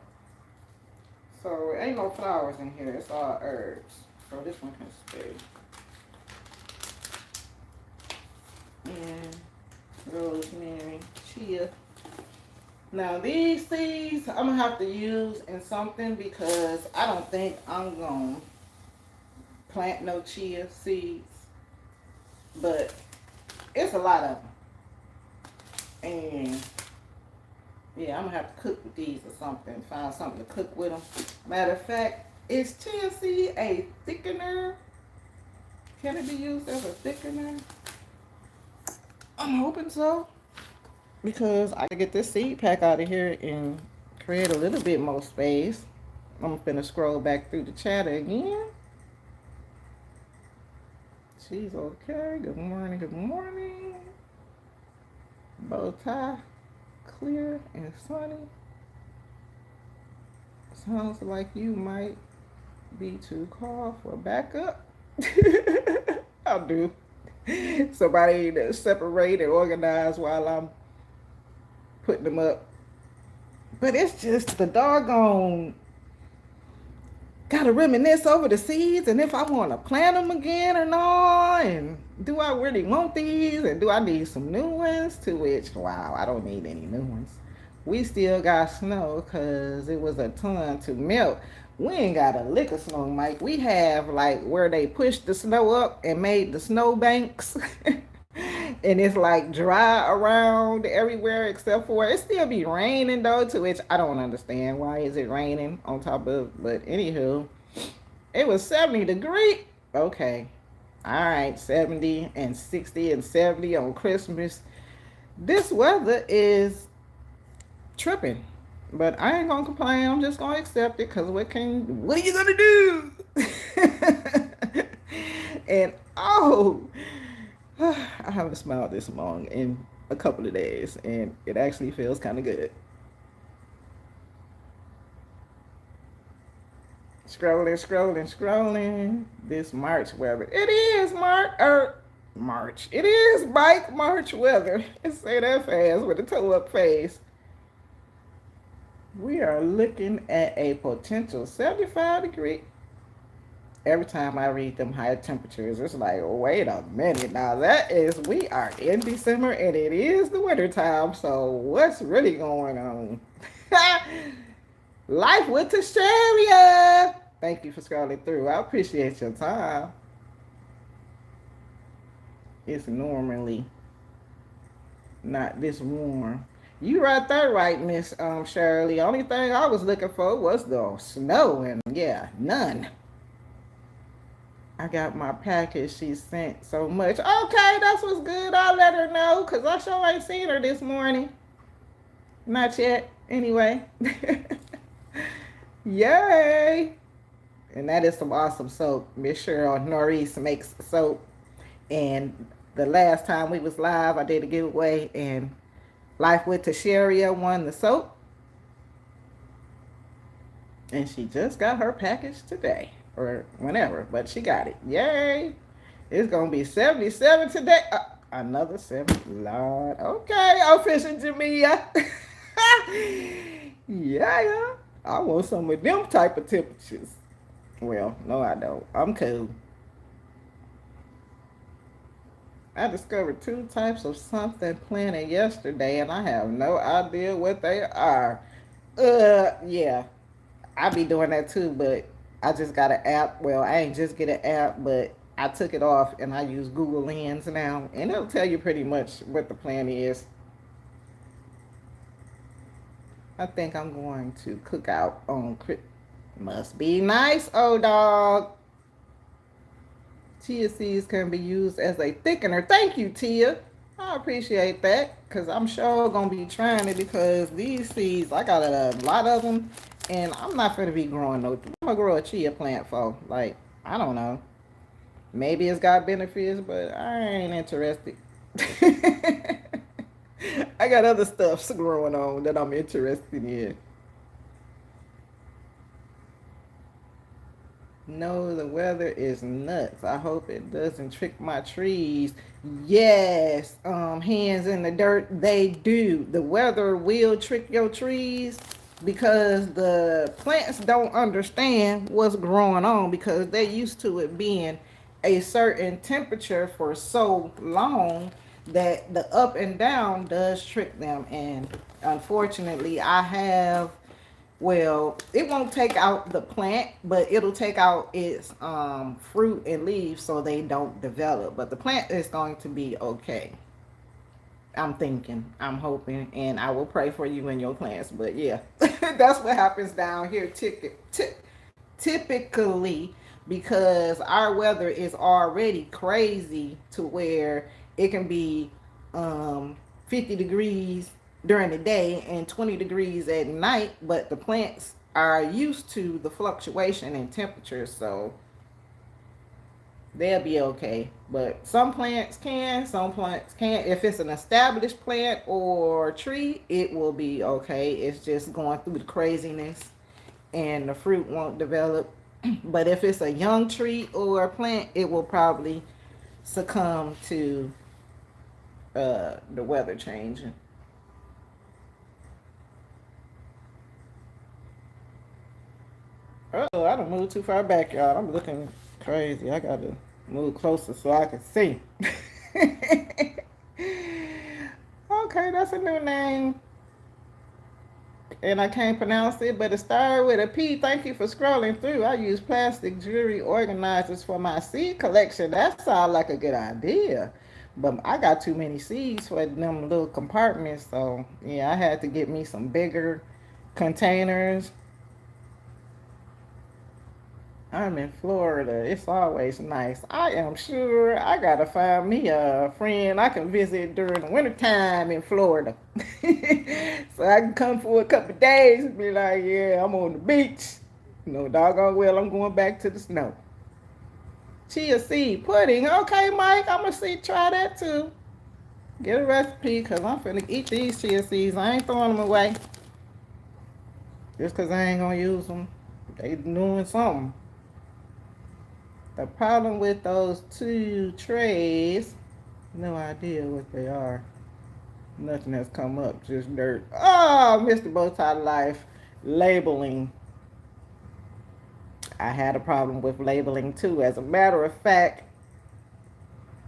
So ain't no flowers in here, it's all herbs. So this one can stay. And rosemary, chia, Now these seeds I'm gonna have to use in something because I don't think I'm gonna plant no chia seeds, but it's a lot of them, and yeah, I'm gonna have to cook with these or something. Find something to cook with them. Matter of fact, is chia seed a thickener? Can it be used as a thickener? I'm hoping so, because I can get this seed pack out of here and create a little bit more space. I'm finna scroll back through the chat again. She's okay. Good morning. Good morning. Bow tie, clear and sunny. Sounds like you might be to call for backup. I'll do. Somebody to separate and organize while I'm putting them up. But it's just the doggone. Gotta reminisce over the seeds and if I want to plant them again or not. And do I really want these? And do I need some new ones? To which, wow, I don't need any new ones. We still got snow because it was a ton to melt. We ain't got a lick of snow, Mike. We have like where they pushed the snow up and made the snow banks. And it's like dry around everywhere except for it still be raining though, to which I don't understand why is it raining on top of, but anywho, it was 70 degrees. Okay, all right, 70 and 60 and 70 on Christmas. This weather is tripping, but I ain't gonna complain. I'm just gonna accept it because what are you gonna do? And oh, I haven't smiled this long in a couple of days, and it actually feels kind of good. Scrolling. This March weather. It is March. It is March weather. Say that fast with a toe up face. We are looking at a potential 75-degree. Every time I read them high temperatures, it's like, wait a minute. Now we are in December and it is the winter time. So what's really going on? Life with Tasharia. Thank you for scrolling through. I appreciate your time. It's normally not this warm. You right there, right, Miss Shirley. Only thing I was looking for was the snow, and yeah, none. I got my package she sent so much. Okay, that's what's good. I'll let her know because I sure ain't seen her this morning. Not yet. Anyway. Yay. And that is some awesome soap. Miss Cheryl Norris makes soap. And the last time we was live, I did a giveaway and Life with Tasharia won the soap. And she just got her package today. Or whenever, but she got it. Yay! It's gonna be 77 today. Another 70. Lord. Okay, I'm fishing Jamia. Yeah. I want some of them type of temperatures. Well, no, I don't. I'm cool. I discovered 2 types of something planted yesterday, and I have no idea what they are. Yeah. I be doing that too, but I just got an app. Well, I ain't just get an app, but I took it off and I use Google Lens now. And it'll tell you pretty much what the plan is. I think I'm going to cook out on Must be nice, old dog. Chia seeds can be used as a thickener. Thank you, Tia. I appreciate that because I'm sure going to be trying it because these seeds, I got a lot of them. And I'm not going to be growing no. I'm going to grow a chia plant for, like, I don't know. Maybe it's got benefits, but I ain't interested. I got other stuff growing on that I'm interested in. No, the weather is nuts. I hope it doesn't trick my trees. Yes, hands in the dirt, they do. The weather will trick your trees because the plants don't understand what's growing on because they're used to it being a certain temperature for so long that the up and down does trick them. And unfortunately, I have, well, it won't take out the plant, but it'll take out its fruit and leaves so they don't develop. But the plant is going to be okay. I'm thinking, I'm hoping, and I will pray for you and your plants. But yeah, that's what happens down here typically, because our weather is already crazy to where it can be 50 degrees during the day and 20 degrees at night, but the plants are used to the fluctuation in temperature, so they'll be okay. But some plants can, some plants can't. If it's an established plant or tree, it will be okay. It's just going through the craziness and the fruit won't develop. But if it's a young tree or a plant, it will probably succumb to the weather changing. Oh, I don't move too far back, y'all. I'm looking crazy. I gotta move closer so I can see. Okay, that's a new name. And I can't pronounce it, but it started with a P. Thank you for scrolling through. I use plastic jewelry organizers for my seed collection. That sounds like a good idea. But I got too many seeds for them little compartments. So, yeah, I had to get me some bigger containers. I'm in Florida. It's always nice. I am sure I gotta find me a friend I can visit during the wintertime in Florida. So I can come for a couple of days and be like, yeah, I'm on the beach. No doggone well, I'm going back to the snow. Chia seed pudding. Okay, Mike, I'm gonna try that too. Get a recipe, because I'm finna eat these chia seeds. I ain't throwing them away. Just because I ain't gonna use them. They doing something. The problem with those two trays, no idea what they are. Nothing has come up, just dirt. Oh, Mr. Bowtie Life, labeling. I had a problem with labeling too. As a matter of fact,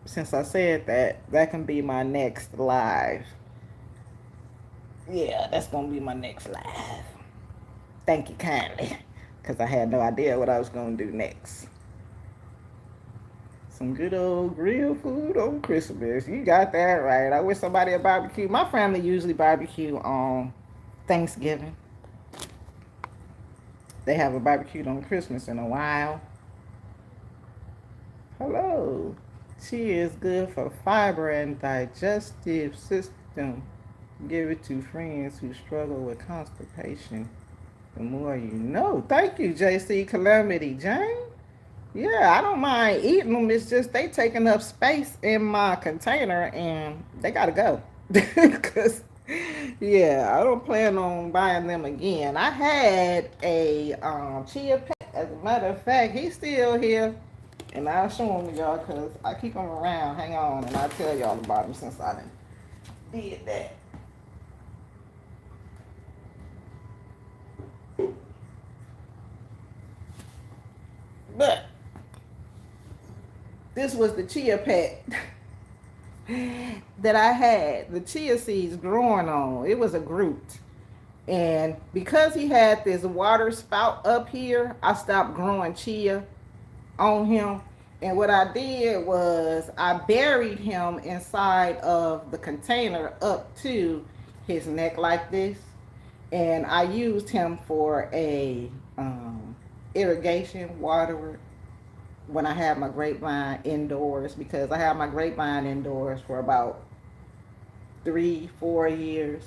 since I said that, that can be my next live. Yeah, that's going to be my next live. Thank you kindly, because I had no idea what I was going to do next. Some good old grilled food on Christmas. You got that right. I wish somebody would barbecue. My family usually barbecue on Thanksgiving. They haven't barbecued on Christmas in a while. Hello. She is good for fiber and digestive system. Give it to friends who struggle with constipation. The more you know. Thank you, JC Calamity Jane. Yeah, I don't mind eating them. It's just they taking up space in my container and they gotta go. Cause yeah, I don't plan on buying them again. I had a chia pet. As a matter of fact, he's still here, and I'll show him to y'all because I keep him around. Hang on, and I'll tell y'all about him since I did that. But this was the chia pet that I had. The chia seeds growing on. It was a Groot. And because he had this water spout up here, I stopped growing chia on him. And what I did was I buried him inside of the container up to his neck like this. And I used him for a irrigation water when I had my grapevine indoors, because I had my grapevine indoors for about 3-4 years.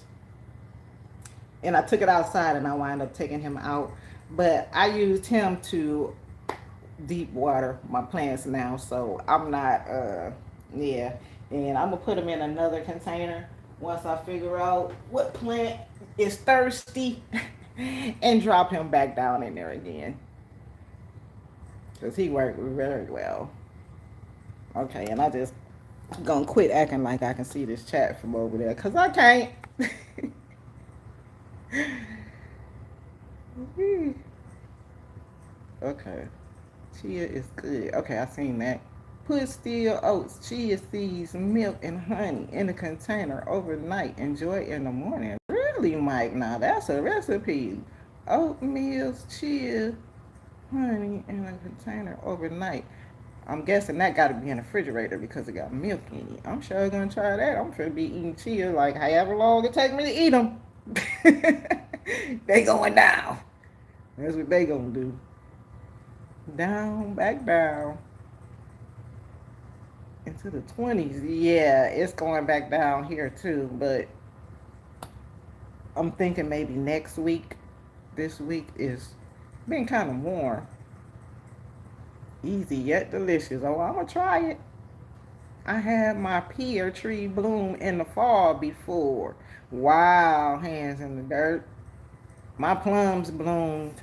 And I took it outside and I wound up taking him out. But I used him to deep water my plants now. So I'm not, yeah. And I'm going to put him in another container once I figure out what plant is thirsty and drop him back down in there again. Because he worked very well. Okay, and I just gonna quit acting like I can see this chat from over there, because I can't. Okay. Chia is good. Okay, I seen that. Put steel oats, chia seeds, milk, and honey in a container overnight. Enjoy in the morning. Really, Mike? Now that's a recipe. Oatmeal, chia, honey in a container overnight. I'm guessing that got to be in the refrigerator because it got milk in it. I'm sure gonna try that. I'm gonna be eating chia like however long it take me to eat them. They going down. That's what they gonna do. Down, back down. Into the 20s. Yeah, it's going back down here too, but I'm thinking maybe next week. This week is been kind of warm. Easy yet delicious. Oh, I'm gonna try it. I had my pear tree bloom in the fall before. Wow, hands in the dirt. My plums bloomed,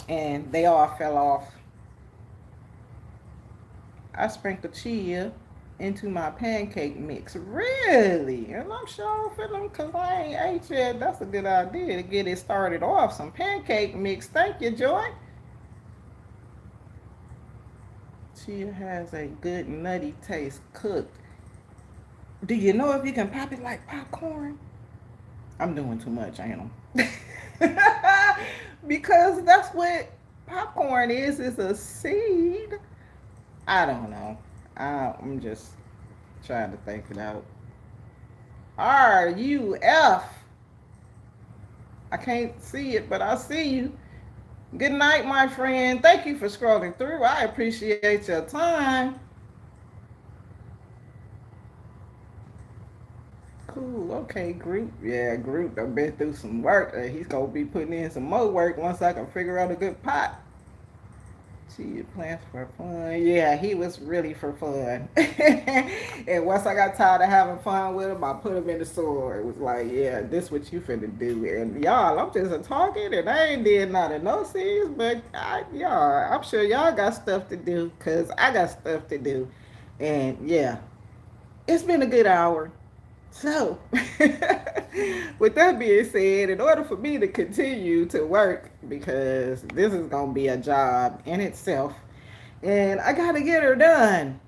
and they all fell off. I sprinkled chia into my pancake mix. Really? And I'm sure for them because I ain't ate yet. That's a good idea to get it started off. Some pancake mix. Thank you, Joy. Chia has a good nutty taste cooked. Do you know if you can pop it like popcorn? I'm doing too much, ain't I? Because that's what popcorn is. It's a seed. I don't know. I'm just trying to think it out. RUF. I can't see it, but I see you. Good night, my friend. Thank you for scrolling through. I appreciate your time. Cool. Okay, Group. Yeah, Group. I've been through some work. He's going to be putting in some more work once I can figure out a good pot. Chia plants for fun. Yeah, he was really for fun. And once I got tired of having fun with him, I put him in the store. It was like, yeah, this what you finna do. And y'all, I'm just a talking and I ain't did nothing. No seeds, but y'all, I'm sure y'all got stuff to do because I got stuff to do. And yeah, it's been a good hour. So, with that being said, in order for me to continue to work, because this is going to be a job in itself, and I got to get her done.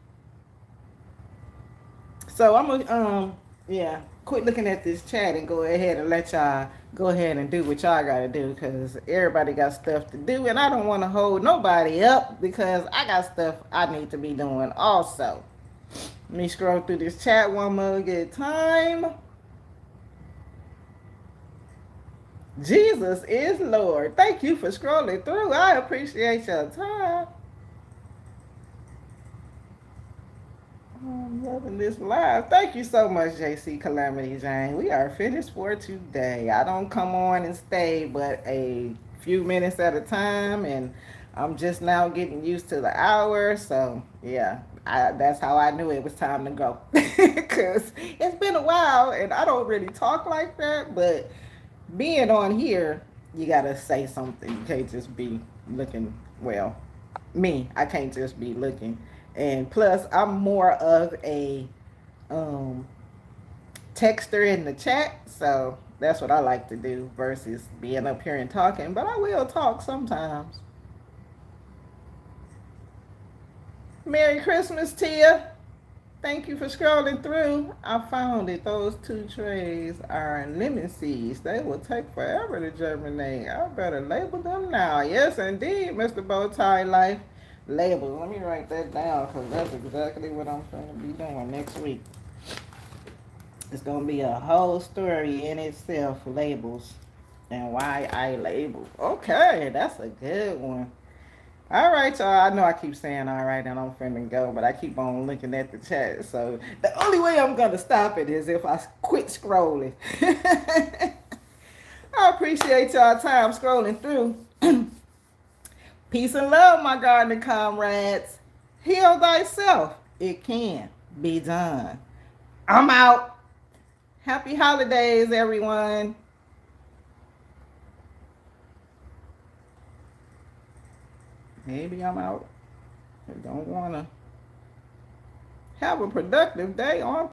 So, I'm going to, quit looking at this chat and go ahead and let y'all go ahead and do what y'all got to do, because everybody got stuff to do, and I don't want to hold nobody up because I got stuff I need to be doing also. Let me scroll through this chat one more good time. Jesus is Lord. Thank you for scrolling through. I appreciate your time. I'm loving this live. Thank you so much, JC Calamity Jane. We are finished for today. I don't come on and stay but a few minutes at a time, and I'm just now getting used to the hour. So, yeah. That's how I knew it was time to go. Because it's been a while and I don't really talk like that. But being on here, you got to say something. You can't just be looking, well, I can't just be looking. And plus, I'm more of a texter in the chat. So that's what I like to do versus being up here and talking. But I will talk sometimes. Merry Christmas, Tia. Thank you for scrolling through. I found it. Those 2 trays are lemon seeds. They will take forever to germinate. I better label them now. Yes, indeed, Mr. Bowtie Life. Labels. Let me write that down because that's exactly what I'm going to be doing next week. It's going to be a whole story in itself, labels, and why I label. Okay, that's a good one. All right, y'all. I know I keep saying all right and I'm finna go, but I keep on looking at the chat. So the only way I'm going to stop it is if I quit scrolling. I appreciate y'all time scrolling through. Peace and love, my gardening comrades. Heal thyself. It can be done. I'm out. Happy holidays, everyone. Maybe I'm out. I don't want to have a productive day on